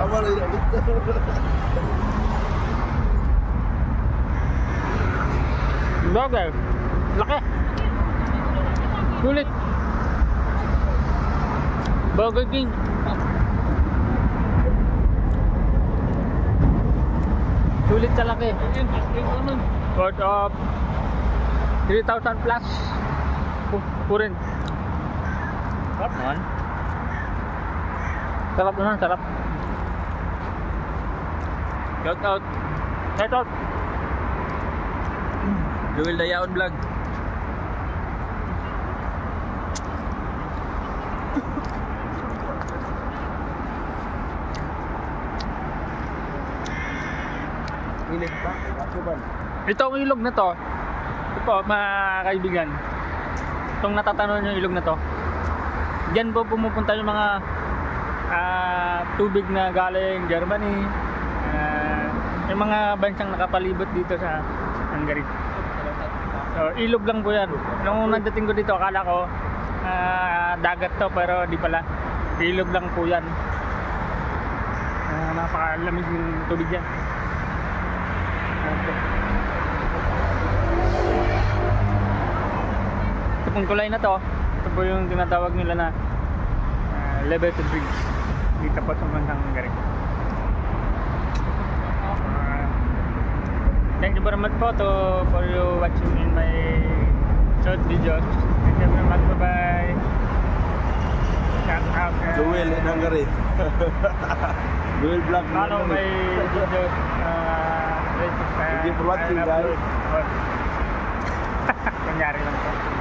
Tama na yun. Burger. Laki. Sulit. Burger King. Sulit sa laki. Worth of 3,000 plus. Purin. Sarap naman. Sarap naman, sarap. Shout out. Shout out. Joel Dayaon Vlog. Ilig pa? Itong ilog na to, ito po mga kaibigan, itong natatanong yung ilog na to, diyan po pumupunta yung mga tubig na galing Germany, yung mga bansang nakapalibot dito sa Hungary. So, ilog lang po yan. Nung nagdating ko dito, akala ko dagat to, pero di pala, ilog lang po yan. Napakalamig yung tubig yan. Ito pong kulay na to, ito po yung tinatawag nila na elevated bridge dito po sa bansang Hungary. Thank you very much po for you watching in my short videos. Thank you very much, bye bye. Shout out Joel in Hungary. Joel Vlog. Follow my videos. Thank you for watching, guys. Kunyari lang po.